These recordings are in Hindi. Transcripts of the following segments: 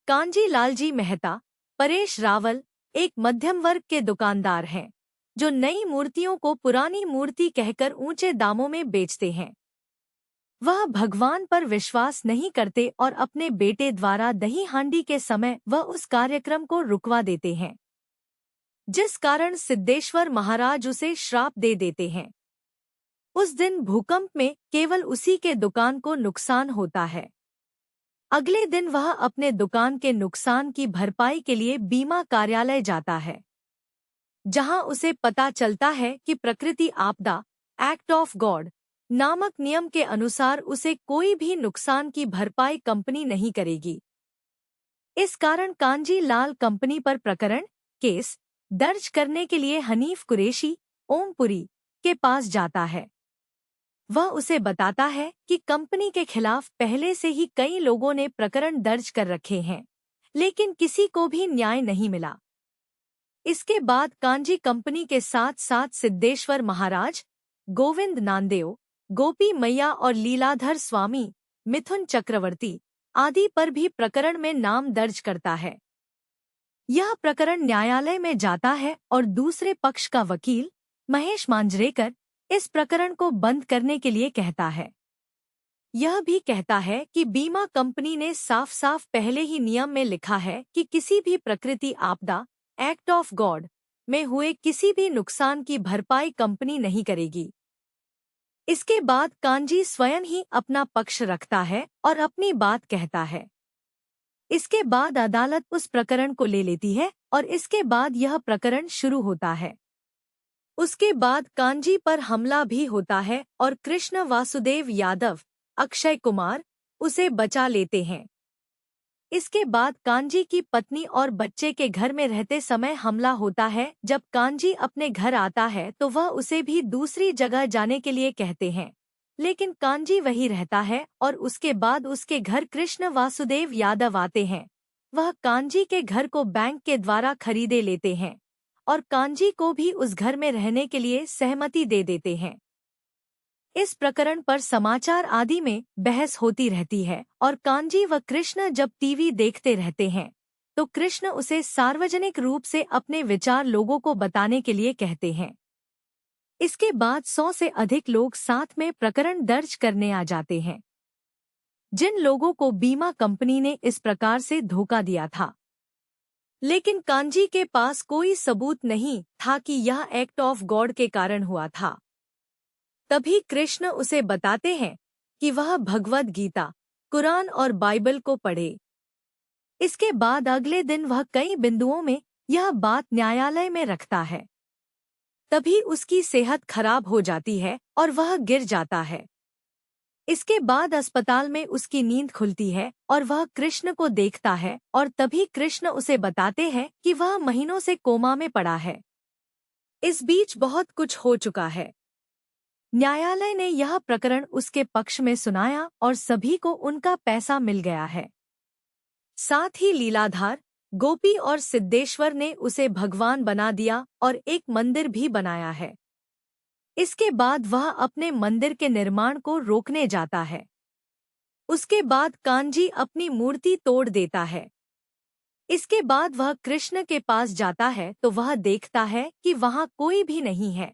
कांजी लालजी मेहता, परेश रावल एक मध्यम वर्ग के दुकानदार हैं, जो नई मूर्तियों को पुरानी मूर्ति कहकर ऊंचे दामों में बेचते हैं। वह भगवान पर विश्वास नहीं करते और अपने बेटे द्वारा दही हांडी के समय वह उस कार्यक्रम को रुकवा देते हैं, जिस कारण सिद्धेश्वर महाराज उसे श्राप दे देते हैं। उस दिन भूकंप में केवल उसी के दुकान को नुकसान होता है। अगले दिन वह अपने दुकान के नुकसान की भरपाई के लिए बीमा कार्यालय जाता है, जहां उसे पता चलता है कि प्रकृति आपदा एक्ट ऑफ गॉड नामक नियम के अनुसार उसे कोई भी नुकसान की भरपाई कंपनी नहीं करेगी। इस कारण कांजी लाल कंपनी पर प्रकरण केस दर्ज करने के लिए हनीफ कुरैशी ओमपुरी के पास जाता है। वह उसे बताता है कि कंपनी के खिलाफ पहले से ही कई लोगों ने प्रकरण दर्ज कर रखे हैं, लेकिन किसी को भी न्याय नहीं मिला। इसके बाद कांजी कंपनी के साथ साथ सिद्धेश्वर महाराज, गोविंद नामदेव, गोपी मैया और लीलाधर स्वामी, मिथुन चक्रवर्ती आदि पर भी प्रकरण में नाम दर्ज करता है। यह प्रकरण न्यायालय में जाता है और दूसरे पक्ष का वकील महेश मांजरेकर इस प्रकरण को बंद करने के लिए कहता है। यह भी कहता है कि बीमा कंपनी ने साफ साफ पहले ही नियम में लिखा है कि किसी भी प्रकृति आपदा एक्ट ऑफ गॉड में हुए किसी भी नुकसान की भरपाई कंपनी नहीं करेगी। इसके बाद कांजी स्वयं ही अपना पक्ष रखता है और अपनी बात कहता है। इसके बाद अदालत उस प्रकरण को ले लेती है और इसके बाद यह प्रकरण शुरू होता है। उसके बाद कांजी पर हमला भी होता है और कृष्ण वासुदेव यादव, अक्षय कुमार उसे बचा लेते हैं। इसके बाद कांजी की पत्नी और बच्चे के घर में रहते समय हमला होता है। जब कांजी अपने घर आता है तो वह उसे भी दूसरी जगह जाने के लिए कहते हैं, लेकिन कांजी वही रहता है और उसके बाद उसके घर कृष्ण वासुदेव यादव आते हैं। वह कांजी के घर को बैंक के द्वारा खरीदे लेते हैं और कांजी को भी उस घर में रहने के लिए सहमति दे देते हैं। इस प्रकरण पर समाचार आदि में बहस होती रहती है और कांजी व कृष्ण जब टीवी देखते रहते हैं तो कृष्ण उसे सार्वजनिक रूप से अपने विचार लोगों को बताने के लिए कहते हैं। इसके बाद 100 से अधिक लोग साथ में प्रकरण दर्ज करने आ जाते हैं, जिन लोगों को बीमा कंपनी ने इस प्रकार से धोखा दिया था। लेकिन कांजी के पास कोई सबूत नहीं था कि यह एक्ट ऑफ गॉड के कारण हुआ था। तभी कृष्ण उसे बताते हैं कि वह भगवद गीता, कुरान और बाइबल को पढ़े। इसके बाद अगले दिन वह कई बिंदुओं में यह बात न्यायालय में रखता है। तभी उसकी सेहत खराब हो जाती है और वह गिर जाता है। इसके बाद अस्पताल में उसकी नींद खुलती है और वह कृष्ण को देखता है और तभी कृष्ण उसे बताते हैं कि वह महीनों से कोमा में पड़ा है। इस बीच बहुत कुछ हो चुका है। न्यायालय ने यह प्रकरण उसके पक्ष में सुनाया और सभी को उनका पैसा मिल गया है। साथ ही लीलाधार, गोपी और सिद्धेश्वर ने उसे भगवान बना दिया और एक मंदिर भी बनाया है। इसके बाद वह अपने मंदिर के निर्माण को रोकने जाता है। उसके बाद कांजी अपनी मूर्ति तोड़ देता है। इसके बाद वह कृष्ण के पास जाता है तो वह देखता है कि वहां कोई भी नहीं है।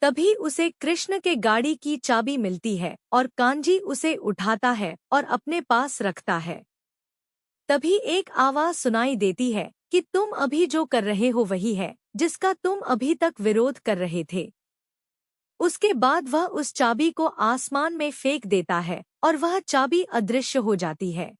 तभी उसे कृष्ण के गाड़ी की चाबी मिलती है और कांजी उसे उठाता है और अपने पास रखता है। तभी एक आवाज सुनाई देती है कि तुम अभी जो कर रहे हो वही है जिसका तुम अभी तक विरोध कर रहे थे। उसके बाद वह उस चाबी को आसमान में फेंक देता है और वह चाबी अदृश्य हो जाती है।